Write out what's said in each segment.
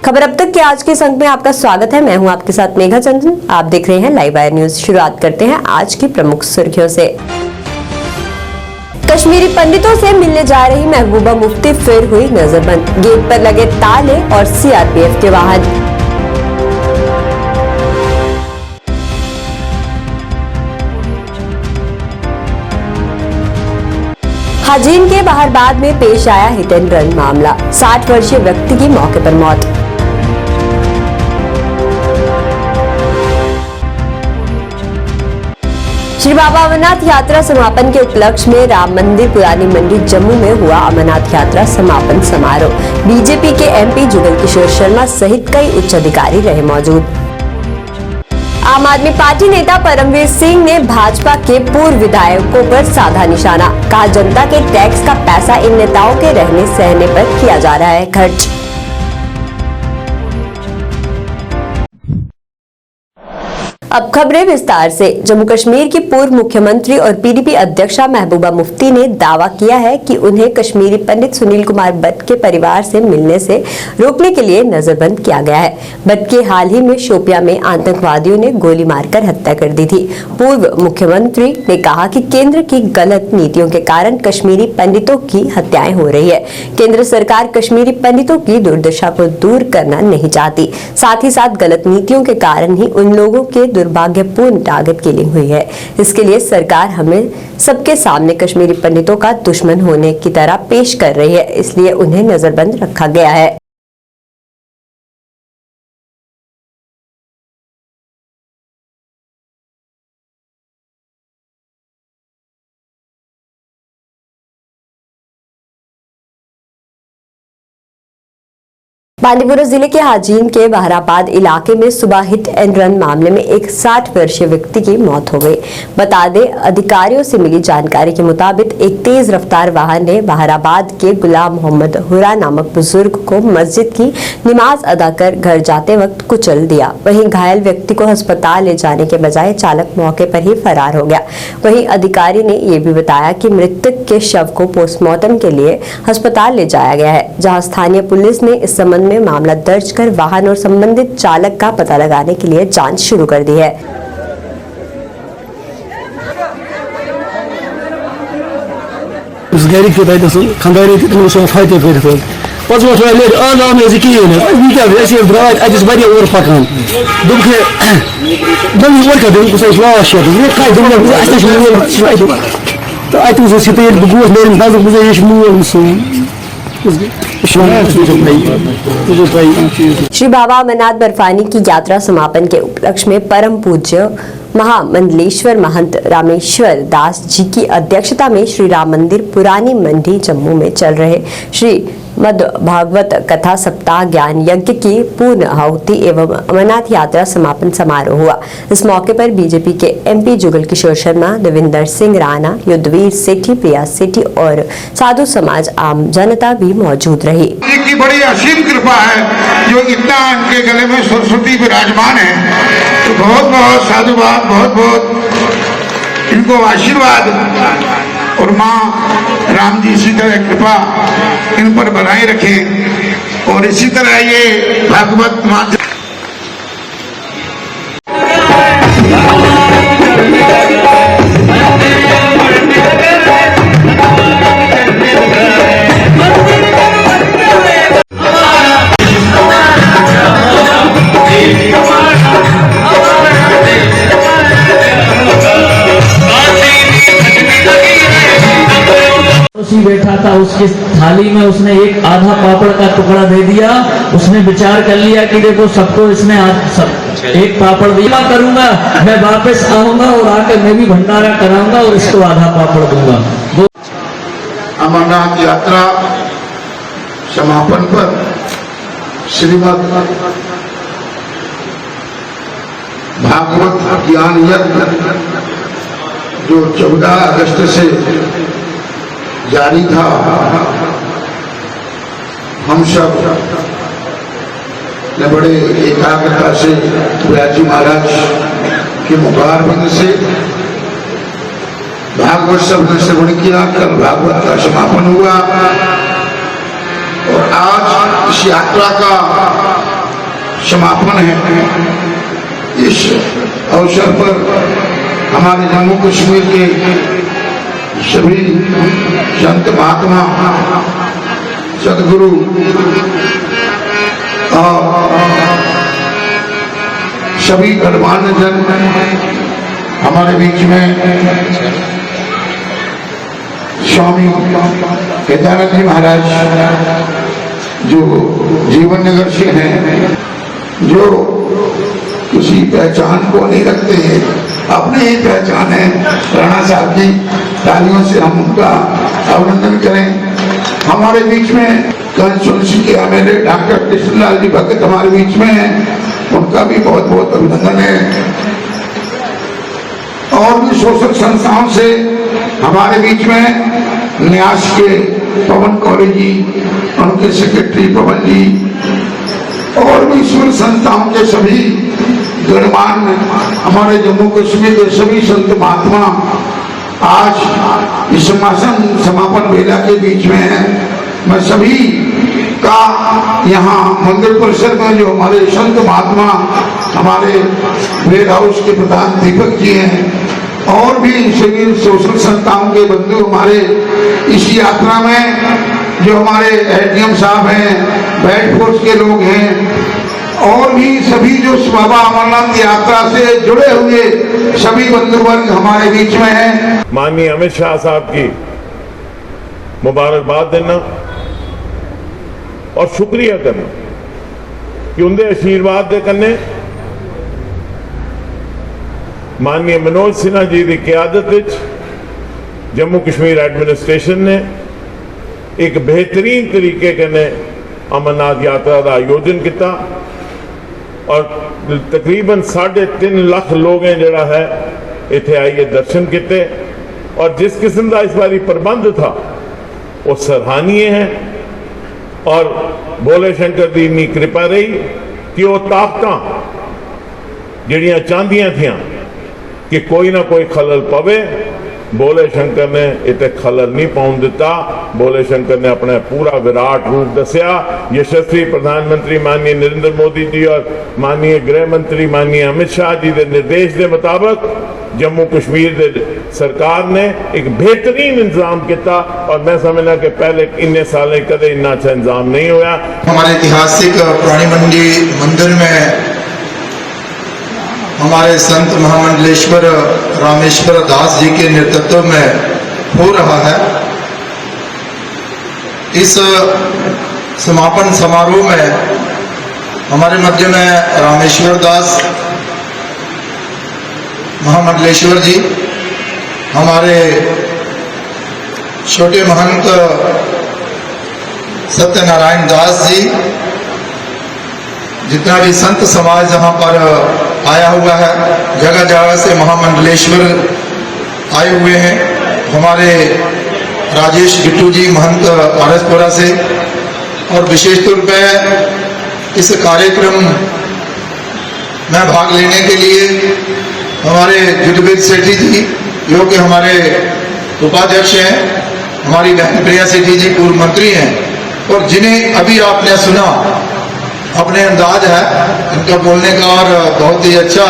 खबर अब तक के आज के इस अंक में आपका स्वागत है। मैं हूं आपके साथ मेघा चंदन। आप देख रहे हैं लाइव वायर न्यूज। शुरुआत करते हैं आज की प्रमुख सुर्खियों से। कश्मीरी पंडितों से मिलने जा रही महबूबा मुफ्ती फिर हुई नजरबंद। गेट पर लगे ताले और सीआरपीएफ के वाहन। हाजीन के बहारबाद में पेश आया हिट एंड रन मामला। 60 वर्षीय व्यक्ति की मौके पर मौत। श्री बाबा अमरनाथ यात्रा समापन के उपलक्ष्य में राम मंदिर पुरानी मंडी जम्मू में हुआ अमरनाथ यात्रा समापन समारोह। बीजेपी के एमपी जुगल किशोर शर्मा सहित कई उच्च अधिकारी रहे मौजूद। आम आदमी पार्टी नेता परमवीर सिंह ने भाजपा के पूर्व विधायकों पर साधा निशाना। कहा, जनता के टैक्स का पैसा इन नेताओं के रहने सहने पर किया जा रहा है खर्च। अब खबरें विस्तार से। जम्मू कश्मीर की पूर्व मुख्यमंत्री और पीडीपी अध्यक्षा महबूबा मुफ्ती ने दावा किया है कि उन्हें कश्मीरी पंडित सुनील कुमार भट्ट के परिवार से मिलने से रोकने के लिए नजरबंद किया गया है। भट्ट की हाल ही में शोपियां में आतंकवादियों ने गोली मारकर हत्या कर दी थी। पूर्व मुख्यमंत्री ने कहा कि केंद्र की गलत नीतियों के कारण कश्मीरी पंडितों की हत्याएं हो रही है। केंद्र सरकार कश्मीरी पंडितों की दुर्दशा को दूर करना नहीं चाहती। साथ ही साथ गलत नीतियों के कारण ही उन लोगों के दुर्भाग्यपूर्ण टारगेट किलिंग हुई है। इसके लिए सरकार हमें सबके सामने कश्मीरी पंडितों का दुश्मन होने की तरह पेश कर रही है, इसलिए उन्हें नजरबंद रखा गया है। बांदीपुरा जिले के हाजीन के बहाराबाद इलाके में सुबह हिट एंड रन मामले में एक 60 वर्षीय व्यक्ति की मौत हो गई। बता दें, अधिकारियों से मिली जानकारी के मुताबिक एक तेज रफ्तार वाहन ने बहाराबाद के गुलाम मोहम्मद हुरा नामक बुजुर्ग को मस्जिद की नमाज अदा कर घर जाते वक्त कुचल दिया। वहीं घायल व्यक्ति को अस्पताल ले जाने के बजाय चालक मौके पर ही फरार हो गया। वहीं अधिकारी ने यह भी बताया कि मृतक के शव को पोस्टमार्टम के लिए अस्पताल ले जाया गया है, जहां स्थानीय पुलिस ने इस संबंध में मामला दर्ज कर वाहन और संबंधित चालक का पता लगाने के लिए जांच शुरू कर दी है। श्री बाबा अमरनाथ बर्फानी की यात्रा समापन के उपलक्ष्य में परम पूज्य महामंडलेश्वर महंत रामेश्वर दास जी की अध्यक्षता में श्री राम मंदिर पुरानी मंडी जम्मू में चल रहे श्री मद भागवत कथा सप्ताह ज्ञान यज्ञ की पूर्ण आहुति एवं अमरनाथ यात्रा समापन समारोह हुआ। इस मौके पर बीजेपी के एमपी जुगल किशोर शर्मा, देविंदर सिंह राणा, युद्धवीर सेठी, प्रिया सेठी और साधु समाज आम जनता भी मौजूद रही। की बड़ी असीम कृपा है जो इतना इनके गले में सरस्वती विराजमान है, तो बहुत बहुत साधुवाद, बहुत बहुत इनको आशीर्वाद और माँ राम जी इसी तरह कृपा इन पर बनाए रखें और इसी तरह ये भागवत माँ बैठा था, उसकी थाली में उसने एक आधा पापड़ का टुकड़ा दे दिया। उसने विचार कर लिया कि देखो सबको इसने एक पापड़ दिया, करूंगा मैं वापस आऊंगा और आकर मैं भी भंडारा कराऊंगा और इसको आधा पापड़ दूंगा। अमरनाथ यात्रा समापन पर श्रीमद भागवत ज्ञान यज्ञ जो 14 अगस्त से जारी था, हम सब ने बड़े एकाग्रता से व्यास जी महाराज के मुखारबिंद से भागवत शब्द श्रवण किया। कल भागवत का समापन हुआ और आज इस यात्रा का समापन है। इस अवसर पर हमारे जम्मू कश्मीर के सभी संत महात्मा, सदगुरु और सभी गणमान्य जन हमारे बीच में स्वामी केदारनाथ जी महाराज जो जीवन नगर से हैं, जो किसी पहचान को नहीं रखते हैं, अपनी ही पहचान है। राणा साहब की तालियों से हम उनका अभिनंदन करें। हमारे बीच में कंसुलेशन किया मेरे डॉक्टर कृष्णलाल जी भगत हमारे बीच में हैं, उनका भी बहुत बहुत अभिनंदन है। और भी सोशल संस्थाओं से हमारे बीच में न्यास के पवन कौरी जी, उनके सेक्रेटरी पवन जी, और भी ईश्वर संस्थाओं के सभी गणमान्य हमारे जम्मू कश्मीर के सभी संत महात्मा आज इस समापन वेला के बीच में है। मैं सभी का यहाँ मंदिर परिसर में जो हमारे संत महात्मा, हमारे वेयर हाउस के प्रधान दीपक जी हैं, और भी सभी सोशल संस्थाओं के बंधु हमारे इस यात्रा में जो हमारे एडीएम साहब हैं, बैड फोर्स के लोग हैं, और भी सभी जो बाबा अमरनाथ यात्रा से जुड़े हुए सभी बंधु वर्ग हमारे बीच में हैं। माननीय अमित शाह साहब की मुबारकबाद देना और शुक्रिया करना कि उनके आशीर्वाद के कन्ने माननीय मनोज सिन्हा जी की क्यादत जम्मू कश्मीर एडमिनिस्ट्रेशन ने एक बेहतरीन तरीके कन्ने अमरनाथ यात्रा का आयोजन किया और तकरीबन 3.5 लाख लोग जड़ा है इत्थे आइए दर्शन किए। और जिस किस्म का इस बारी प्रबंध था वो सराहनीय है और भोले शंकर की इन्नी कृपा रही कि वो ताकत जड़ियां चाहदियां थियां कि कोई ना कोई खलल पवे, भोले शंकर ने इतने खलल नहीं पाउन दिता। भोले शंकर ने अपना पूरा विराट रूप दसिया। यशस्वी प्रधानमंत्री माननीय नरेंद्र मोदी जी और माननीय गृह मंत्री माननीय अमित शाह जी के निर्देश के मुताबिक जम्मू कश्मीर दे सरकार ने एक बेहतरीन इंतजाम किया और मैं समझना कि पहले इन्ने साल कदे इन्ना अच्छा इंतजाम नहीं होया। हमारे ऐतिहासिक पुरानी मंडी मंदिर में हमारे संत महामंडलेश्वर रामेश्वर दास जी के नेतृत्व में हो रहा है। इस समापन समारोह में हमारे मध्य में रामेश्वर दास महामंडलेश्वर जी, हमारे छोटे महंत सत्यनारायण दास जी, जितना भी संत समाज यहाँ पर आया हुआ है, जगह जगह से महामंडलेश्वर आए हुए हैं। हमारे राजेश गिट्टू जी महंत आरसपुरा से, और विशेष तौर पर इस कार्यक्रम में भाग लेने के लिए हमारे जुगवेद सेठी जी जो कि हमारे उपाध्यक्ष हैं, हमारी बहन प्रिया सेठी जी पूर्व मंत्री हैं, और जिन्हें अभी आपने सुना अपने अंदाज है इनका बोलने का, और बहुत ही अच्छा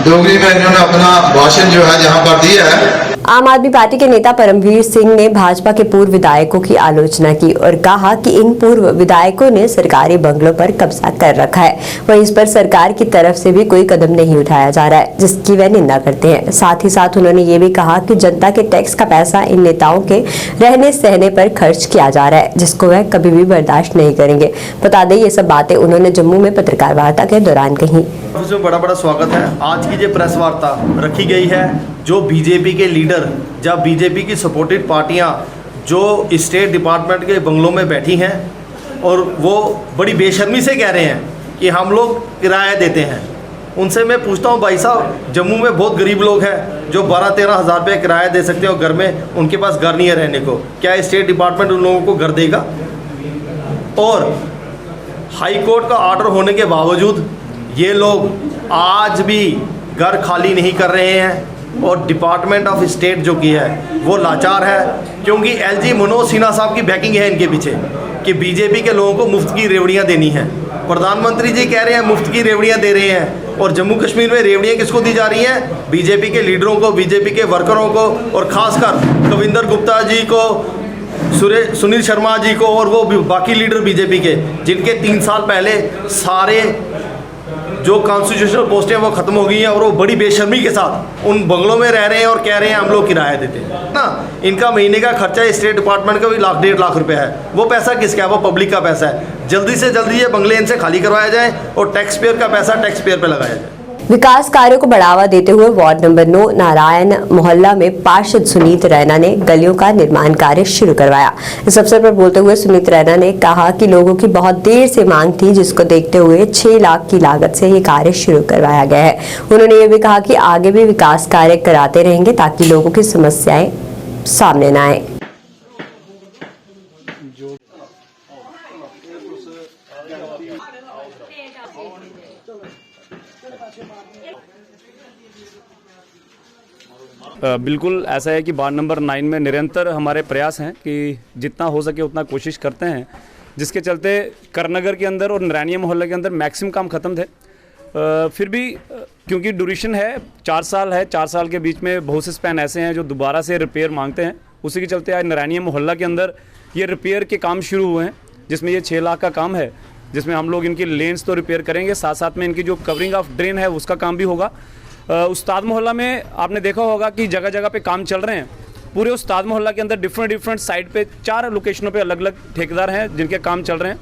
डोगरी में इन्होंने अपना भाषण जो है जहां पर दिया है। आम आदमी पार्टी के नेता परमवीर सिंह ने भाजपा के पूर्व विधायकों की आलोचना की और कहा कि इन पूर्व विधायकों ने सरकारी बंगलों पर कब्जा कर रखा है, वहीं इस पर सरकार की तरफ से भी कोई कदम नहीं उठाया जा रहा है, जिसकी वह निंदा करते हैं। साथ ही साथ उन्होंने ये भी कहा कि जनता के टैक्स का पैसा इन नेताओं के रहने सहने पर खर्च किया जा रहा है, जिसको वह कभी भी बर्दाश्त नहीं करेंगे। बता दें ये सब बातें उन्होंने जम्मू में पत्रकार वार्ता के दौरान कही। बड़ा बड़ा स्वागत है। आज की जो प्रेस वार्ता रखी गई है, जो बीजेपी के लीडर जब बीजेपी की सपोर्टेड पार्टियां जो स्टेट डिपार्टमेंट के बंगलों में बैठी हैं और वो बड़ी बेशर्मी से कह रहे हैं कि हम लोग किराया देते हैं, उनसे मैं पूछता हूं भाई साहब, जम्मू में बहुत गरीब लोग हैं जो 12-13 हज़ार रुपये किराया दे सकते हैं और घर में उनके पास घर नहीं है रहने को, क्या स्टेट डिपार्टमेंट उन लोगों को घर देगा? और हाई कोर्ट का ऑर्डर होने के बावजूद ये लोग आज भी घर खाली नहीं कर रहे हैं, और डिपार्टमेंट ऑफ स्टेट जो की है वो लाचार है, क्योंकि एलजी मनोज सिन्हा साहब की बैकिंग है इनके पीछे कि बीजेपी के लोगों को मुफ्त की रेवड़ियाँ देनी हैं। प्रधानमंत्री जी कह रहे हैं मुफ्त की रेवड़ियाँ दे रहे हैं, और जम्मू कश्मीर में रेवड़ियाँ किसको दी जा रही हैं? बीजेपी के लीडरों को, बीजेपी के वर्करों को, और ख़ासकर कविंदर गुप्ता जी को, सुनील शर्मा जी को, और वो बाकी लीडर बीजेपी के, जिनके 3 साल पहले सारे जो कॉन्स्टिट्यूशनल पोस्टें वो ख़त्म हो गई हैं, और वो बड़ी बेशर्मी के साथ उन बंगलों में रह रहे हैं और कह रहे हैं हम लोग किराया देते हैं ना। इनका महीने का खर्चा स्टेट डिपार्टमेंट का भी 1.5 लाख रुपए है। वो पैसा किसका है? वो पब्लिक का पैसा है। जल्दी से जल्दी ये बंगले इनसे खाली करवाया जाए और टैक्स पेयर का पैसा टैक्स पेयर पर लगाया जाए। विकास कार्यों को बढ़ावा देते हुए वार्ड नंबर 9 नारायण मोहल्ला में पार्षद सुनीत रैना ने गलियों का निर्माण कार्य शुरू करवाया। इस अवसर पर बोलते हुए सुनीत रैना ने कहा कि लोगों की बहुत देर से मांग थी, जिसको देखते हुए 6 लाख की लागत से ये कार्य शुरू करवाया गया है। उन्होंने ये भी कहा कि आगे भी विकास कार्य कराते रहेंगे ताकि लोगों की समस्याएं सामने न आए। बिल्कुल ऐसा है कि वार्ड नंबर 9 में निरंतर हमारे प्रयास हैं कि जितना हो सके उतना कोशिश करते हैं, जिसके चलते करनगर के अंदर और नारायणिया मोहल्ले के अंदर मैक्सिमम काम ख़त्म थे। फिर भी क्योंकि ड्यूरेशन है 4 साल है, 4 साल के बीच में बहुत से स्पैन ऐसे हैं जो दोबारा से रिपेयर मांगते हैं। उसी के चलते आज नारायणिया मोहल्ला के अंदर ये रिपेयर के काम शुरू हुए हैं, जिसमें ये 6 लाख का काम है, जिसमें हम लोग इनकी लेन्स तो रिपेयर करेंगे, साथ साथ में इनकी जो कवरिंग ऑफ ड्रेन है उसका काम भी होगा। उस्ताद मोहल्ला में आपने देखा होगा कि जगह जगह पे काम चल रहे हैं। पूरे उस्ताद मोहल्ला के अंदर डिफरेंट साइड पे 4 लोकेशनों पे अलग अलग ठेकेदार हैं जिनके काम चल रहे हैं,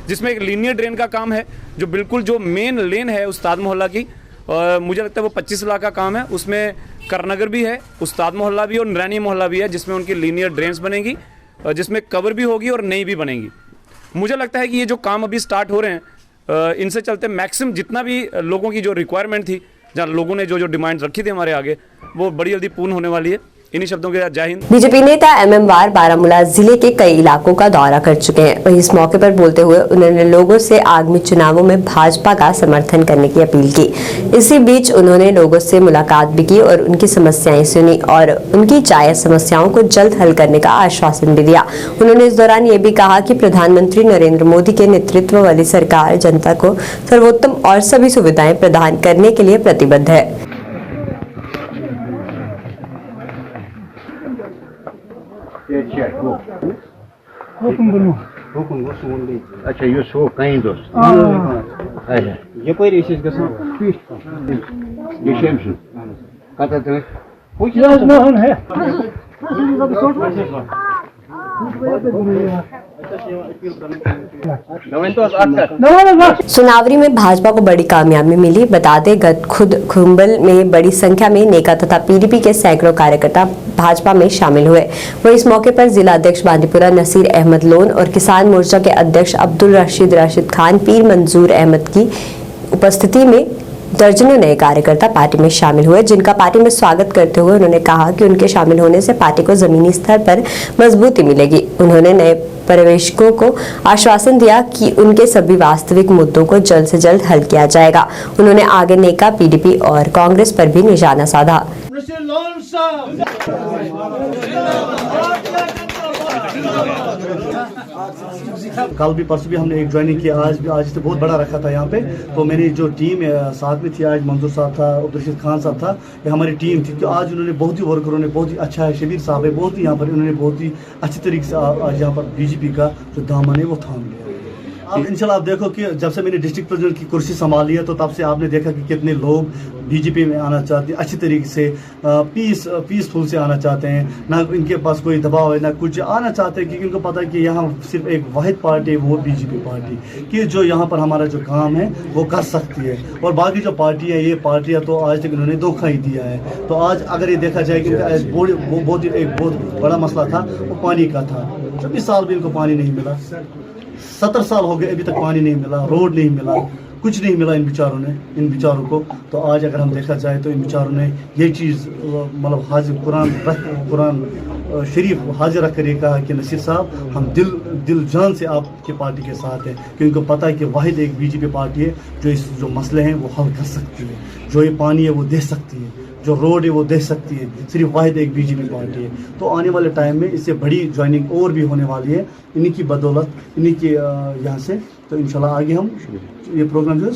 जिसमें एक लीनियर ड्रेन का काम है जो बिल्कुल जो मेन लेन है उस्ताद मोहल्ला की, मुझे लगता है वो 25 लाख का काम है। उसमें करनगर भी है, उस्ताद मोहल्ला भी और नारायणिया मोहल्ला भी है, जिसमें उनकी लीनियर ड्रेन्स बनेगी, जिसमें कवर भी होगी और नई भी बनेगी। मुझे लगता है कि ये जो काम अभी स्टार्ट हो रहे हैं, इनसे चलते मैक्सिमम जितना भी लोगों की जो रिक्वायरमेंट थी, जहाँ लोगों ने जो डिमांड्स रखी थी हमारे आगे, वो बड़ी जल्दी पूर्ण होने वाली है। इन्हीं शब्दों के साथ जय हिंद। बीजेपी नेता MM वार बारामूला जिले के कई इलाकों का दौरा कर चुके हैं। वहीं इस मौके पर बोलते हुए उन्होंने लोगों से आगामी चुनावों में भाजपा का समर्थन करने की अपील की। इसी बीच उन्होंने लोगों से मुलाकात भी की और उनकी समस्याएं सुनी और उनकी जायज समस्याओं को जल्द हल करने का आश्वासन भी दिया। उन्होंने इस दौरान ये भी कहा कि प्रधानमंत्री नरेंद्र मोदी के नेतृत्व वाली सरकार जनता को सर्वोत्तम और सभी सुविधाएं प्रदान करने के लिए प्रतिबद्ध है। अच्छा ये सो कहीं दोस्त अच्छा ये कोई रिसीव कर सकते ये शेम्स कता थे कुछ ना है सुनावरी में भाजपा को बड़ी कामयाबी मिली। बता दें गत खुद खुंबल में बड़ी संख्या में नेका तथा पीडीपी के सैकड़ों कार्यकर्ता भाजपा में शामिल हुए। वहीं इस मौके पर जिला अध्यक्ष बांदीपुरा नसीर अहमद लोन और किसान मोर्चा के अध्यक्ष अब्दुल राशिद खान पीर मंजूर अहमद की उपस्थिति में दर्जनों नए कार्यकर्ता पार्टी में शामिल हुए, जिनका पार्टी में स्वागत करते हुए उन्होंने कहा कि उनके शामिल होने से पार्टी को जमीनी स्तर पर मजबूती मिलेगी। उन्होंने नए प्रवेशकों को आश्वासन दिया कि उनके सभी वास्तविक मुद्दों को जल्द से जल्द हल किया जाएगा। उन्होंने आगे नेका, पीडीपी और कांग्रेस पर भी निशाना साधा। कल भी परसों भी हमने एक ज्वाइनिंग किया, आज तो बहुत बड़ा रखा था यहाँ पे। तो मेरी जो टीम साथ में थी, आज मंजूर साहब था, अब्दुल रशीद खान साहब था, ये हमारी टीम थी। तो आज उन्होंने बहुत ही वर्करों ने बहुत ही अच्छा है, शबीर साहब है बहुत ही यहाँ पर, उन्होंने बहुत ही अच्छी तरीके से आज यहाँ पर बीजेपी का जो दामन है वो थाम लिया। अब इंशाल्लाह आप देखो कि जब से मैंने डिस्ट्रिक्ट प्रेसिडेंट की कुर्सी संभाली है तो तब से आपने देखा कि कितने लोग बीजेपी में आना चाहते हैं, अच्छी तरीके से पीसफुल से आना चाहते हैं, ना इनके पास कोई दबाव है ना कुछ, आना चाहते हैं क्योंकि उनको पता है कि यहाँ सिर्फ एक वाहिद पार्टी है, वो बीजेपी पार्टी कि जो यहाँ पर हमारा जो काम है वो कर सकती है। और बाकी जो पार्टी है, ये पार्टियाँ तो आज तक इन्होंने धोखा ही दिया है। तो आज अगर ये देखा जाए कि एक बहुत बड़ा मसला था, वो पानी का था। 24 साल भी इनको पानी नहीं मिला, 70 साल हो गए अभी तक पानी नहीं मिला, रोड नहीं मिला, कुछ नहीं मिला इन बेचारों को। तो आज अगर हम देखा जाए तो इन बेचारों ने ये चीज़ मतलब हाजिर कुरान शरीफ हाजिर रख कर ये कहा कि नसीर साहब हम दिल जान से आपकी पार्टी के साथ हैं, क्योंकि उनको पता है कि वाहिद एक बीजेपी पार्टी है जो मसले हैं वो हल कर सकती है, जो ये पानी है वो दे सकती है, जो रोड है वो दे सकती है, सिर्फ वाहिद एक बीजेपी पार्टी है। तो आने वाले टाइम में इससे बड़ी ज्वाइनिंग और भी होने वाली है, इन्हीं की बदौलत, इन्हीं के यहाँ से तो इंशाल्लाह आगे हम ये प्रोग्राम जो है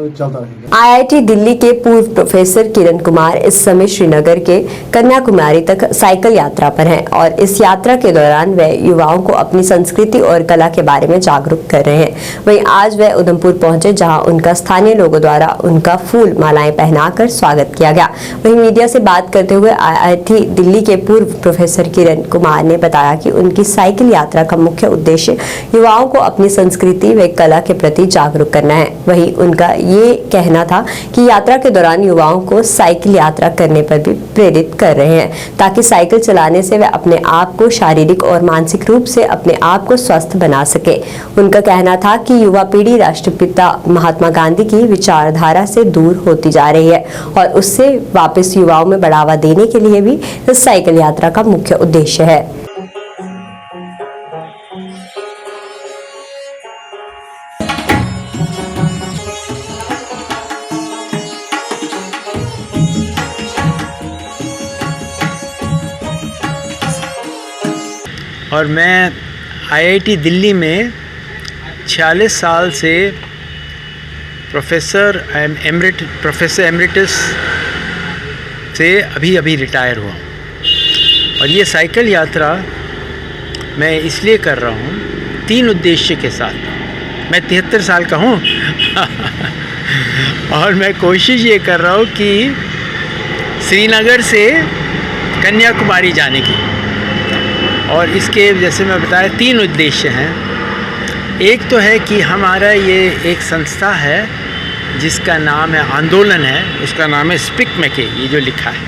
चलता रहेगा। आईआईटी दिल्ली के पूर्व प्रोफेसर किरण कुमार इस समय श्रीनगर के कन्याकुमारी तक साइकिल यात्रा पर हैं और इस यात्रा के दौरान वे युवाओं को अपनी संस्कृति और कला के बारे में जागरूक कर रहे हैं। वहीं आज वे उधमपुर पहुंचे, जहां उनका स्थानीय लोगों द्वारा उनका फूल मालाएं पहनाकर स्वागत किया गया। वहीं मीडिया से बात करते हुए आईआईटी दिल्ली के पूर्व प्रोफेसर किरण कुमार ने बताया कि उनकी साइकिल यात्रा का मुख्य उद्देश्य युवाओं को अपनी संस्कृति व कला के प्रति जागरूक करना है। वहीं उनका ये कहना था कि यात्रा के दौरान युवाओं को साइकिल यात्रा करने पर भी प्रेरित कर रहे हैं, ताकि साइकिल चलाने से वे अपने आप को शारीरिक और मानसिक रूप से अपने आप को स्वस्थ बना सके। उनका कहना था कि युवा पीढ़ी राष्ट्रपिता महात्मा गांधी की विचारधारा से दूर होती जा रही है और उससे वापस युवाओं में बढ़ावा देने के लिए भी इस साइकिल यात्रा का मुख्य उद्देश्य है। और मैं आईआईटी दिल्ली में 46 साल से प्रोफेसर एमरिटस से अभी रिटायर हुआ। और ये साइकिल यात्रा मैं इसलिए कर रहा हूँ 3 उद्देश्य के साथ। मैं 73 साल का हूँ और मैं कोशिश ये कर रहा हूँ कि श्रीनगर से कन्याकुमारी जाने की। और इसके जैसे मैं बताया 3 उद्देश्य हैं। एक तो है कि हमारा ये एक संस्था है जिसका नाम है आंदोलन है, उसका नाम है स्पिक मैके, ये जो लिखा है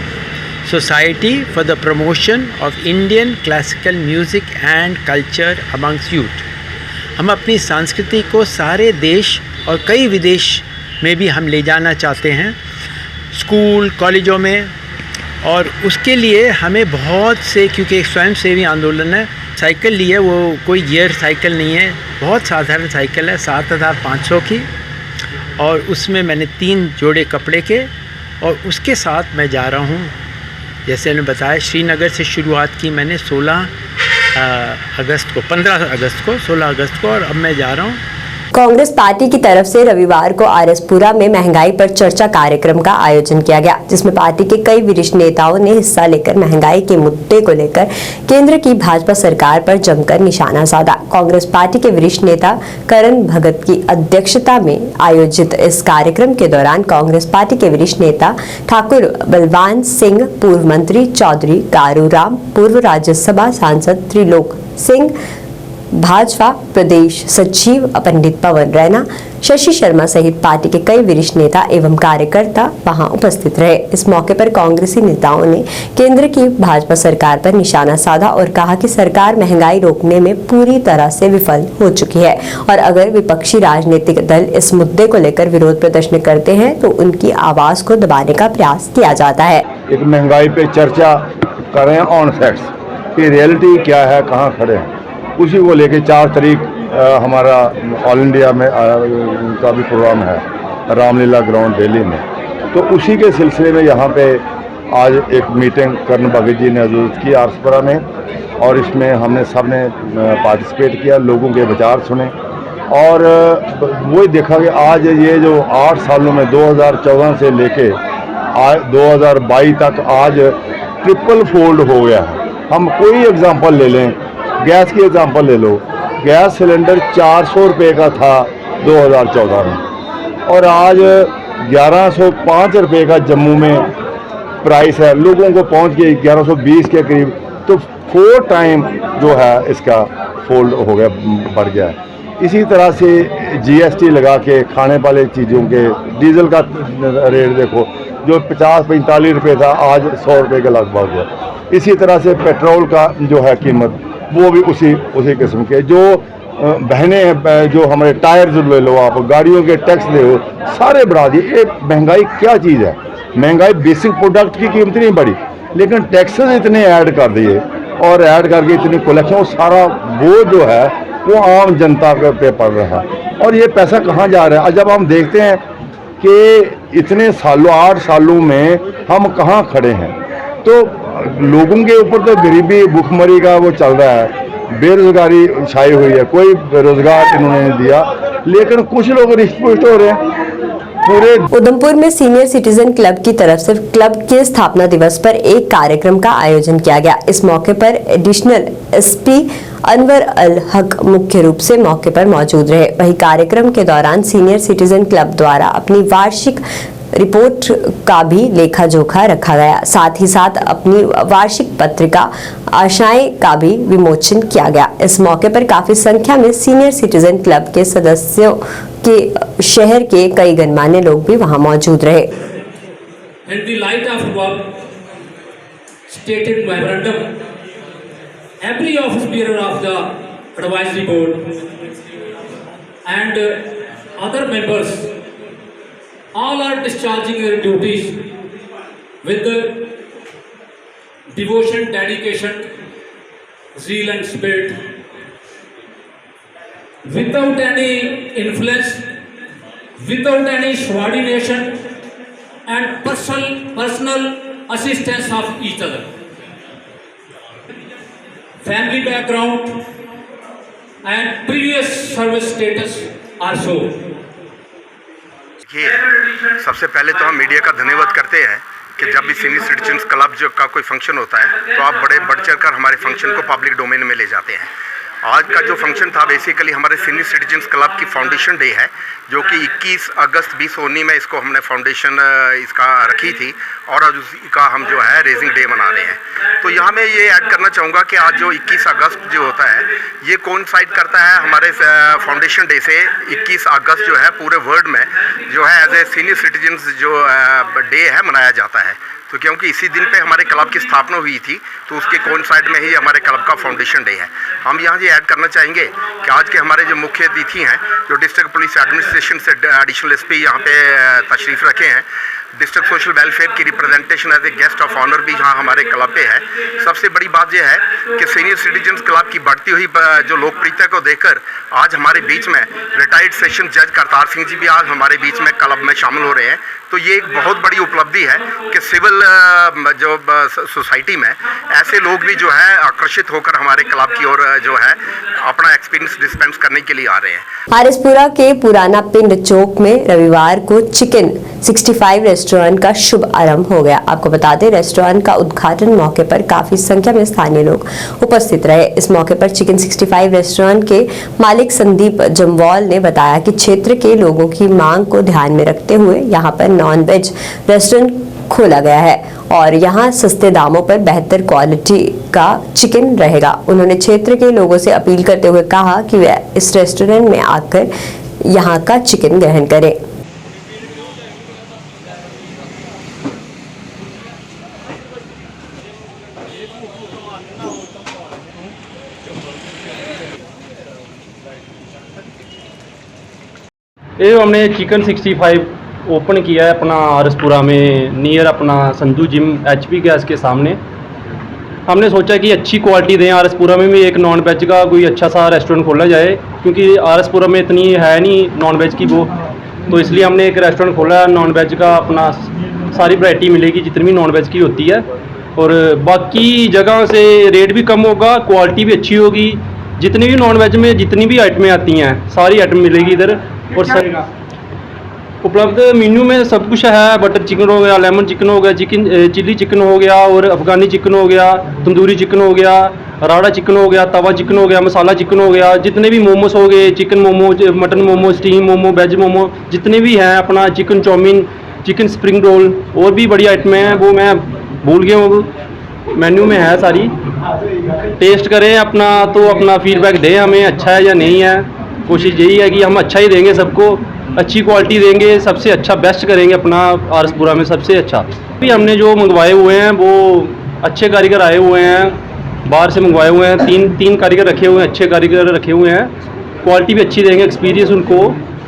society for the promotion of Indian classical music and culture amongst youth. हम अपनी संस्कृति को सारे देश और कई विदेश में भी हम ले जाना चाहते हैं, स्कूल कॉलेजों में। और उसके लिए हमें बहुत से, क्योंकि एक स्वयंसेवी आंदोलन है, साइकिल ली है, वो कोई गियर साइकिल नहीं है, बहुत साधारण साइकिल है 7500 की। और उसमें मैंने 3 जोड़े कपड़े के, और उसके साथ मैं जा रहा हूँ, जैसे मैंने बताया श्रीनगर से शुरुआत की मैंने 15 अगस्त को 16 अगस्त को, और अब मैं जा रहा हूँ। कांग्रेस पार्टी की तरफ से रविवार को आरएसपुरा में महंगाई पर चर्चा कार्यक्रम का आयोजन किया गया, जिसमें पार्टी के कई वरिष्ठ नेताओं ने हिस्सा लेकर महंगाई के मुद्दे को लेकर केंद्र की भाजपा सरकार पर जमकर निशाना साधा। कांग्रेस पार्टी के वरिष्ठ नेता करण भगत की अध्यक्षता में आयोजित इस कार्यक्रम के दौरान कांग्रेस पार्टी के वरिष्ठ नेता ठाकुर बलवान सिंह, पूर्व मंत्री चौधरी गारू राम, पूर्व राज्यसभा सांसद त्रिलोक सिंह, भाजपा प्रदेश सचिव पंडित पवन रैना, शशि शर्मा सहित पार्टी के कई वरिष्ठ नेता एवं कार्यकर्ता वहां उपस्थित रहे। इस मौके पर कांग्रेसी नेताओं ने केंद्र की भाजपा सरकार पर निशाना साधा और कहा कि सरकार महंगाई रोकने में पूरी तरह से विफल हो चुकी है और अगर विपक्षी राजनीतिक दल इस मुद्दे को लेकर विरोध प्रदर्शन करते हैं तो उनकी आवाज को दबाने का प्रयास किया जाता है। एक महंगाई पे चर्चा कर रहे हैं ऑन फैक्ट्स कि रियलिटी क्या है, कहाँ खड़े हैं, उसी को लेके 4 तारीख हमारा ऑल इंडिया में का भी प्रोग्राम है रामलीला ग्राउंड दिल्ली में। तो उसी के सिलसिले में यहाँ पे आज एक मीटिंग करण भगत जी ने आयोजित की आरएसपुरा में, और इसमें हमने सबने पार्टिसिपेट किया, लोगों के विचार सुने। और वही देखा कि आज ये जो 8 सालों में 2014 से लेके आज 2022 तक आज ट्रिपल फोल्ड हो गया है। हम कोई एग्जांपल ले लें, गैस की एग्जांपल ले लो, गैस सिलेंडर 400 रुपये का था 2014 में और आज 1105 रुपये का जम्मू में प्राइस है, लोगों को पहुंच गई 1120 के करीब। तो 4 टाइम जो है इसका फोल्ड हो गया, बढ़ गया है। इसी तरह से जीएसटी लगा के खाने वाले चीज़ों के डीजल का रेट देखो, जो 50-45 रुपये था आज 100 रुपये के लगभग है। इसी तरह से पेट्रोल का जो है कीमत वो भी उसी किस्म के, जो बहनें जो हमारे टायर ले लो, आप गाड़ियों के टैक्स ले लो, सारे बढ़ा दिए। ये महंगाई क्या चीज़ है? महंगाई बेसिक प्रोडक्ट की कीमत नहीं बढ़ी, लेकिन टैक्सेस इतने ऐड कर दिए और ऐड करके इतनी कलेक्शन, वो सारा वो जो है वो आम जनता पे पड़ रहा है। और ये पैसा कहाँ जा रहा है? जब हम देखते हैं कि इतने सालों 8 सालों में हम कहाँ खड़े हैं, तो लोगों के ऊपर तो गरीबी भुखमरी का वो चल रहा है, बेरोजगारी छाई हुई है, कोई रोजगार इन्होंने नहीं दिया, लेकिन कुछ लोग रिष्ट-पुष्ट हो रहे हैं। पूरे उधमपुर में सीनियर सिटीजन क्लब की तरफ से क्लब के स्थापना दिवस पर एक कार्यक्रम का आयोजन किया गया। इस मौके पर एडिशनल एसपी अनवर अल हक मुख्य रूप से मौके पर मौजूद रहे। वहीं कार्यक्रम के दौरान सीनियर सिटीजन क्लब द्वारा अपनी वार्षिक रिपोर्ट का भी लेखा जोखा रखा गया। साथ ही साथ अपनी वार्षिक पत्रिका आशाएं का भी विमोचन किया गया। इस मौके पर काफी संख्या में सीनियर सिटीजन क्लब के सदस्यों के शहर के कई गणमान्य लोग भी वहां मौजूद रहे। In the light of above stated memorandum, every office bearer of the advisory board and other members all are discharging their duties with devotion, dedication, zeal and spirit, without any influence, without any subordination and personal assistance of each other. Family background and previous service status are shown. ये सबसे पहले तो हम media का धन्यवाद करते हैं कि जब भी सीनियर सिटीजन्स क्लब जो का कोई फंक्शन होता है तो आप बड़े बढ़ चढ़ कर हमारे फंक्शन को पब्लिक डोमेन में ले जाते हैं। आज का जो फंक्शन था बेसिकली हमारे सीनियर सिटीजन्स क्लब की फाउंडेशन डे है, जो कि 21 अगस्त 2019 में इसको हमने फाउंडेशन इसका रखी थी और आज उसका हम जो है रेजिंग डे मना रहे हैं। तो यहाँ मैं ये ऐड करना चाहूँगा कि आज जो 21 अगस्त जो होता है ये कोइंसाइड करता है हमारे फाउंडेशन डे से। 21 अगस्त जो है पूरे वर्ल्ड में जो है एज ए सीनियर सिटीजन्स जो डे है मनाया जाता है। तो क्योंकि इसी दिन पे हमारे क्लब की स्थापना हुई थी तो उसके कोइंसाइड में ही हमारे क्लब का फाउंडेशन डे है। हम यहाँ ये ऐड करना चाहेंगे कि आज के हमारे जो मुख्य अतिथि हैं जो डिस्ट्रिक्ट पुलिस एडमिनिस्ट्रेशन से एडिशनल एसपी यहाँ पे तशरीफ़ रखे हैं, डिस्ट्रिक्ट सोशल वेलफेयर की representation as a guest of honour भी यहाँ हमारे क्लब पे है। सबसे बड़ी बात यह है कि सीनियर सिटीजन्स क्लब की बढ़ती हुई जो लोकप्रियता को देखकर आज हमारे बीच में रिटायर्ड सेशन जज करतार सिंह जी भी आज हमारे बीच में क्लब में शामिल हो रहे हैं। तो ये एक बहुत बड़ी उपलब्धि है कि सिविल जो सोसाइटी में ऐसे लोग भी जो है आकर्षित होकर हमारे क्लब की ओर जो है अपना एक्सपीरियंस डिस्पेंस करने के लिए आ रहे हैं। आरएसपुरा के पुराना पिंड चौक में रविवार को चिकन 65 रेस्टोरेंट का शुभ आरंभ हो गया। आपको बता दें रेस्टोरेंट का उद्घाटन मौके पर काफी संख्या में स्थानीय लोग उपस्थित रहे। इस मौके पर चिकन 65 रेस्टोरेंट के मालिक संदीप जम्वाल ने बताया कि क्षेत्र के लोगों की मांग को ध्यान में रखते हुए यहाँ पर नॉन वेज रेस्टोरेंट खोला गया है और यहाँ सस्ते दामों पर बेहतर क्वालिटी का चिकन रहेगा। उन्होंने क्षेत्र के लोगों से अपील करते हुए कहा कि वे इस रेस्टोरेंट में आकर यहाँ का चिकन ग्रहण करें। ये हमने चिकन 65 ओपन किया है अपना आरएसपुरा में नियर अपना संधू जिम एचपी गैस के सामने। हमने सोचा कि अच्छी क्वालिटी दें, आरएसपुरा में भी एक नॉन वेज का कोई अच्छा सा रेस्टोरेंट खोला जाए क्योंकि आरएसपुरा में इतनी है नहीं नॉन वेज की वो, तो इसलिए हमने एक रेस्टोरेंट खोला है नॉन वेज का। अपना सारी वैरायटी मिलेगी जितनी भी नॉन वेज की होती है और बाकी जगह से रेट भी कम होगा, क्वालिटी भी अच्छी होगी। जितनी भी नॉन वेज में जितनी भी आइटमें आती हैं सारी आइटम मिलेगी इधर। और सर उपलब्ध मेन्यू में सब कुछ है, बटर चिकन हो गया, लेमन चिकन हो गया, चिल्ली चिकन हो गया और अफगानी चिकन हो गया, तंदूरी चिकन हो गया, राड़ा चिकन हो गया, तवा चिकन हो गया, मसाला चिकन हो गया, जितने भी मोमोस हो गए, chicken momo, mutton momo, steam momo, veg momo जितने भी हैं, अपना chicken chow mein, chicken spring roll और भी बड़ी आइटमें हैं वो मैं भूल गया हूँ, मेन्यू में है सारी। टेस्ट करें अपना तो अपना फीडबैक दें हमें अच्छा है या नहीं है। कोशिश यही है कि हम अच्छा ही देंगे सबको, अच्छी क्वालिटी देंगे, सबसे अच्छा बेस्ट करेंगे अपना आरएसपुरा में सबसे अच्छा। भी हमने जो मंगवाए हुए हैं वो अच्छे कारीगर आए हुए हैं, बाहर से मंगवाए हुए हैं, तीन कारीगर रखे हुए हैं, अच्छे कारीगर रखे हुए हैं, क्वालिटी भी अच्छी देंगे, एक्सपीरियंस उनको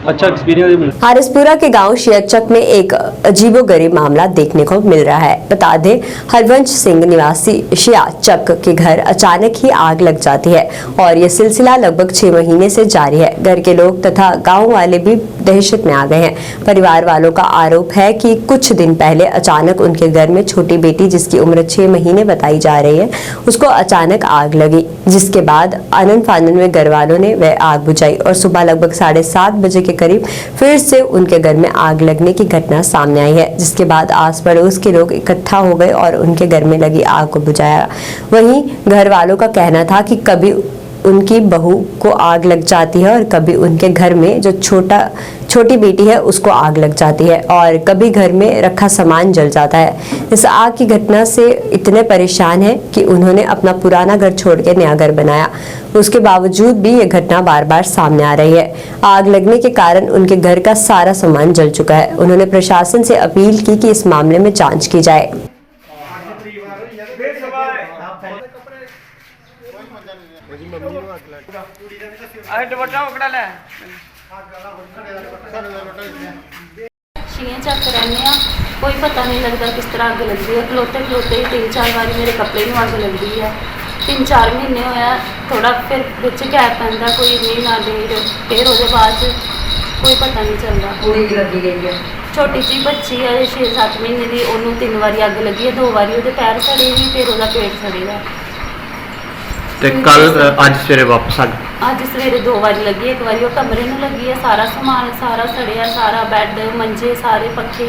अच्छा एक्सपीरियंस मिला। हारिसपुरा के गांव शियाचक में एक अजीबोगरीब मामला देखने को मिल रहा है। बता दें, हरवंश सिंह निवासी शियाचक के घर अचानक ही आग लग जाती है और यह सिलसिला लगभग 6 महीने से जारी है। घर के लोग तथा गांव वाले भी दहशत में आ गए हैं। परिवार वालों का आरोप है कि कुछ दिन पहले अचानक उनके घर में छोटी बेटी, जिसकी उम्र 6 महीने बताई जा रही है, उसको अचानक आग लगी, जिसके बाद आनन फानन में घर वालों ने वह आग बुझाई और सुबह लगभग 7:30 बजे के करीब फिर से उनके घर में आग लगने की घटना सामने आई है, जिसके बाद आस पड़ोस के लोग इकट्ठा हो गए और उनके घर में लगी आग को बुझाया। वहीं घर वालों का कहना था कि कभी उनकी बहू को आग लग जाती है और कभी उनके घर में जो छोटी बेटी है उसको आग लग जाती है और कभी घर में रखा सामान जल जाता है। इस आग की घटना से इतने परेशान हैं कि उन्होंने अपना पुराना घर छोड़ के नया घर बनाया। उसके बावजूद भी ये घटना बार बार सामने आ रही है। आग लगने के कारण उनके घर का सारा सामान जल चुका है। उन्होंने प्रशासन से अपील की कि इस मामले में जांच की जाए। ਚੱਕ ਰਹਿੰਦੇ ਆ, ਕੋਈ ਪਤਾ ਨਹੀਂ ਲੱਗਦਾ ਕਿਸ ਤਰ੍ਹਾਂ ਅੱਗ ਲੱਗਦੀ ਹੈ। ਖਲੋਤੇ ਖਲੋਤੇ ਹੀ 3-4 ਵਾਰੀ ਮੇਰੇ ਕੱਪੜੇ ਨੂੰ ਅੱਗ ਲੱਗਦੀ ਹੈ। 3-4 ਮਹੀਨੇ ਹੋਇਆ, ਥੋੜਾ ਫਿਰ ਵਿੱਚ ਗੈਪ ਪੈਂਦਾ, ਕੋਈ ਨਹੀਂ ਨਾ ਡੇਢ, ਫਿਰ ਉਹਦੇ ਬਾਅਦ 'ਚ ਕੋਈ ਪਤਾ ਨਹੀਂ ਚੱਲਦਾ। ਕੁੜੀ ਲੱਗੀ ਗਈ ਹੈ, ਛੋਟੀ ਜਿਹੀ ਬੱਚੀ ਹੈ 6-7 ਮਹੀਨੇ ਦੀ, ਉਹਨੂੰ 3 ਵਾਰੀ ਅੱਗ ਲੱਗੀ ਹੈ। 2 ਵਾਰੀ ਉਹਦੇ ਪੈਰ ਸੜੇ ਸੀ, ਫਿਰ ਉਹਦਾ ਪੇਟ ਸੜੇਗਾ। ਤੇ ਕੱਲ ਅੱਜ ਸਵੇਰੇ ਵਾਪਸ ਆ ਗਏ। ਅੱਜ ਸਵੇਰੇ 2 ਵਾਰੀ ਲੱਗੀ, ਇੱਕ ਵਾਰੀ ਉਹ ਕਮਰੇ ਨੂੰ ਲੱਗੀ ਹੈ। ਸਾਰਾ ਸਮਾਨ ਸਾਰਾ ਸੜਿਆ, ਸਾਰਾ ਬੈੱਡ, ਮੰਜੇ, ਸਾਰੇ ਪੱਖੇ।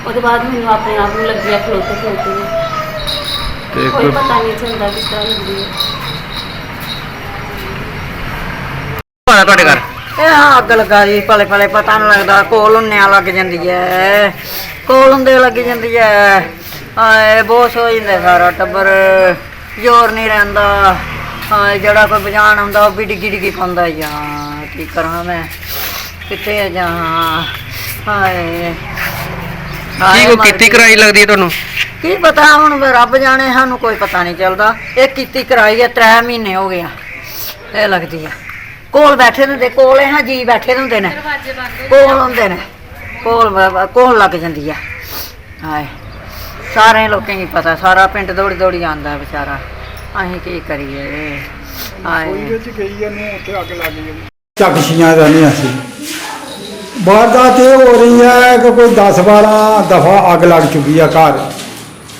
ਉਹਦੇ ਬਾਅਦ ਮੈਨੂੰ ਆਪਣੇ ਆਪ ਨੂੰ ਲੱਗੀ ਆ ਖਲੋਤੇ ਖਲੋਤੇ। ਕੋਈ ਪਤਾ ਨਹੀਂ ਚੱਲਦਾ ਕਿਸ ਤਰ੍ਹਾਂ ਲੱਗਦੀ ਹੈ। ਤੁਹਾਡੇ ਘਰ ਇਹ ਅੱਗ ਲਗਾ ਜੀ, ਭਲੇ ਭਲੇ ਪਤਾ ਨਹੀਂ ਲੱਗਦਾ। ਕੋਲ ਹੁੰਨਿਆਂ ਲੱਗ ਜਾਂਦੀ ਹੈ, ਕੋਲ ਹੁੰਦੇ ਲੱਗ ਜਾਂਦੀ ਹੈ। ਆਏ ਬੋਸ਼ ਹੋ ਜਾਂਦਾ ਸਾਰਾ ਟੱਬਰ, ਜ਼ੋਰ ਨਹੀਂ ਰਹਿੰਦਾ। ਹਾਂ, ਜਿਹੜਾ ਕੋਈ ਬਜਾਣ ਆਉਂਦਾ ਉਹ ਵੀ ਡਿੱਗੀ ਡਿੱਗੀ ਪਾਉਂਦਾ। ਜਾਂ ਕੀ ਕਰਾਂ ਮੈਂ, ਕਿੱਥੇ ਜਾ। ਹਾਏ ਕੀ ਕੋ ਕੀਤੀ ਕਰਾਈ ਲੱਗਦੀ ਹੈ ਤੁਹਾਨੂੰ? ਕੀ ਪਤਾ ਹੁਣ, ਰੱਬ ਜਾਣੇ, ਸਾਨੂੰ ਕੋਈ ਪਤਾ ਨਹੀਂ ਚੱਲਦਾ। ਇਹ ਕੀਤੀ ਕਰਾਈ ਹੈ, 3 ਮਹੀਨੇ ਹੋ ਗਏ। ਇਹ ਲੱਗਦੀ ਹੈ ਕੋਲ ਬੈਠੇ ਹੁੰਦੇ, ਕੋਲ ਇਹ ਜੀ ਬੈਠੇ ਹੁੰਦੇ ਨੇ, ਕੋਲ ਹੁੰਦੇ ਨੇ, ਕੋਲ ਲੱਗ ਜਾਂਦੀ ਹੈ। ਹਾਏ ਸਾਰੇ ਲੋਕਾਂ ਨੂੰ ਪਤਾ, ਸਾਰਾ ਪਿੰਡ ਦੌੜੀ ਦੌੜੀ ਆਉਂਦਾ ਵਿਚਾਰਾ। ਅਸੀਂ ਕੀ ਕਰੀਏ। ਚੱਕਸ਼ੀਆਂ ਰਹਿੰਦੀਆਂ ਸੀ। ਵਾਰਦਾਤ ਇਹ ਹੋ ਰਹੀ ਹੈ ਕਿ ਕੋਈ 10-12 ਦਫਾ ਅੱਗ ਲੱਗ ਚੁੱਕੀ ਆ ਘਰ।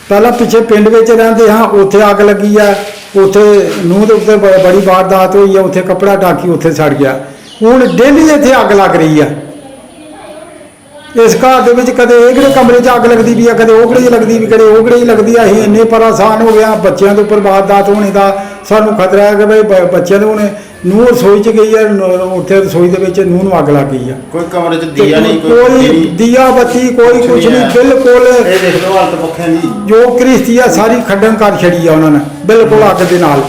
ਪਹਿਲਾਂ ਪਿੱਛੇ ਪਿੰਡ ਵਿੱਚ ਰਹਿੰਦੇ ਹਾਂ, ਉੱਥੇ ਅੱਗ ਲੱਗੀ ਆ। ਉੱਥੇ ਨੂੰਹ ਦੇ ਉੱਤੇ ਬੜੀ ਵਾਰਦਾਤ ਹੋਈ ਆ, ਉੱਥੇ ਕੱਪੜਾ ਢਾਕੀ ਉੱਥੇ ਸੜ ਗਿਆ। ਹੁਣ ਡੇਲੀ ਇੱਥੇ ਅੱਗ ਲੱਗ ਰਹੀ ਆ। ਇਸ ਘਰ ਦੇ ਵਿੱਚ ਕਦੇ ਇਹ ਕਿਹੜੇ ਕਮਰੇ 'ਚ ਅੱਗ ਲੱਗਦੀ ਵੀ ਆ, ਕਦੇ ਉਹ ਕਿਹੜੇ ਲੱਗਦੀ ਵੀ, ਕਦੇ ਉਹ ਕਿਹੜੇ ਲੱਗਦੀ ਆ। ਅਸੀਂ ਇੰਨੇ ਪਰੇਸ਼ਾਨ ਹੋ ਗਿਆ। ਬੱਚਿਆਂ ਦੇ ਉੱਪਰ ਵਾਰਦਾਤ ਹੋਣੇ ਦਾ ਸਾਨੂੰ ਖਤਰਾ ਹੈ ਕਿ ਬਈ ਬੱਚਿਆਂ ਦੇ ਹੁਣ ਨੂੰਹ ਰਸੋਈ 'ਚ ਗਈ ਹੈ, ਉੱਥੇ ਰਸੋਈ ਦੇ ਵਿੱਚ ਨੂੰਹ ਨੂੰ ਅੱਗ ਲੱਗ ਗਈ ਆ। ਕੋਈ ਕਮਰੇ 'ਚ ਦੀਆ ਨਹੀਂ, ਕੋਈ ਦੀਆ ਬੱਤੀ, ਕੋਈ ਕੁਛ ਨਹੀਂ। ਬਿਲਕੁਲ ਇਹ ਦੇਖ ਲਓ ਹਾਲਤ ਪੱਖੇ ਦੀ ਜੋ ਗ੍ਰਸਤੀ ਆ ਸਾਰੀ ਖੰਡਨ ਕਰ ਛੜੀ ਆ ਉਹਨਾਂ ਨੇ, ਬਿਲਕੁਲ ਅੱਗ ਦੇ ਨਾਲ।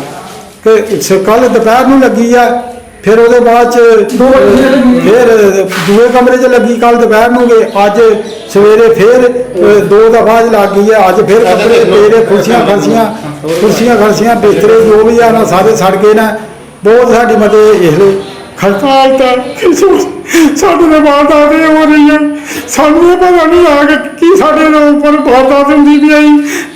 ਕਿ ਕੱਲ ਦੁਪਹਿਰ ਨੂੰ ਲੱਗੀ ਆ, ਫਿਰ ਉਹਦੇ ਬਾਅਦ 'ਚ ਫਿਰ ਦੂਏ ਕਮਰੇ 'ਚ ਲੱਗੀ ਕੱਲ ਦੁਪਹਿਰ ਨੂੰ ਗਏ। ਅੱਜ ਸਵੇਰੇ ਫਿਰ 2 ਦਫਾ ਲੱਗ ਗਈ ਹੈ। ਅੱਜ ਫਿਰ ਕੱਪੜੇ ਤੇਰੇ ਕੁਰਸੀਆਂ ਖਰਸੀਆਂ ਬਿਸਤਰੇ ਜੋ ਵੀ ਆ ਨਾ ਸਾਰੇ ਸੜ ਗਏ ਨੇ। ਬਹੁਤ ਸਾਡੀ ਮਦਦ ਇਸ ਲਈ ਖੜਤਾਲ ਤਾਂ ਸਾਡੇ ਦੇ ਵਾਰਦਾਤ ਹੋ ਰਹੀ ਹੈ। ਸਾਨੂੰ ਇਹ ਪਤਾ ਨਹੀਂ ਆ ਕਿ ਕੀ ਸਾਡੇ ਦੇ ਉੱਪਰ ਵਾਰਦਾਤ ਹੁੰਦੀ ਵੀ ਆਈ।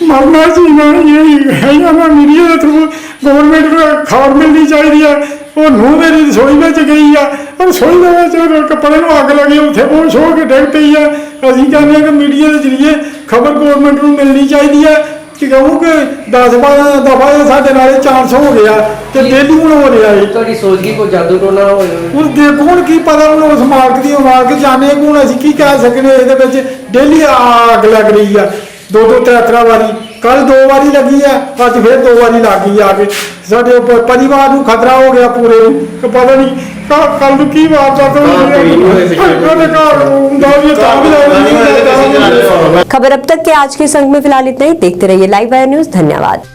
ਮਰਨਾ ਜੀਣਾ ਇਹ ਹੈ ਨਾ। ਮੀਡੀਆ ਦੇ ਥਰੂ ਗਵਰਨਮੈਂਟ ਨੂੰ ਖਬਰ ਮਿਲਣੀ ਚਾਹੀਦੀ ਹੈ। ਉਹ ਨੂੰਹ ਮੇਰੀ ਰਸੋਈ ਵਿੱਚ ਗਈ ਆ, ਰਸੋਈ ਦੇ ਵਿੱਚ ਕੱਪੜੇ ਨੂੰ ਅੱਗ ਲੱਗੀ, ਉੱਥੇ ਬਹੁਤ ਸੋਹ ਕੇ ਡਿੱਗ ਪਈ ਆ। ਅਸੀਂ ਕਹਿੰਦੇ ਹਾਂ ਕਿ ਮੀਡੀਆ ਦੇ ਜ਼ਰੀਏ ਖਬਰ ਗਵਰਨਮੈਂਟ ਨੂੰ ਮਿਲਣੀ ਚਾਹੀਦੀ ਹੈ ਕਿ ਕਹੂੰ ਕਿ 10-12 ਦਫਾ ਸਾਡੇ ਨਾਲ ਚਾਂਸ ਹੋ ਗਿਆ ਤੇ ਡੇਲੀ ਹੁਣ ਹੋ ਰਿਹਾ ਹੈ। ਤੁਹਾਡੀ ਸੋਚ ਕੀ ਕੋਈ ਜਾਦੂ ਟੋਨਾ ਹੋਇਆ? ਹੁਣ ਦੇਖੋ ਹੁਣ ਕੀ ਪਤਾ, ਹੁਣ ਉਸ ਮਾਲਕ ਦੀ ਮਾਲਕ ਜਾਣੇ। ਹੁਣ ਅਸੀਂ ਕੀ ਕਹਿ ਸਕਦੇ। ਇਹਦੇ ਵਿੱਚ ਡੇਲੀ ਅੱਗ ਲੱਗ ਰਹੀ ਆ, 2-3 ਵਾਰੀ। ਕੱਲ 2 ਵਾਰੀ ਲੱਗੀ ਆ, ਅੱਜ ਫਿਰ 2 ਵਾਰੀ ਲੱਗ ਗਈ ਆ ਕੇ। ਸਾਡੇ ਪਰਿਵਾਰ ਨੂੰ ਖਤਰਾ ਹੋ ਗਿਆ ਪੂਰੇ ਨੂੰ ਕਿ ਪਤਾ ਨਹੀਂ ਕੱਲ ਨੂੰ ਕੀ वारदात खबर अब तक के आज के संग में फिलहाल इतना ही। देखते रहिए लाइव वायर न्यूज। धन्यवाद।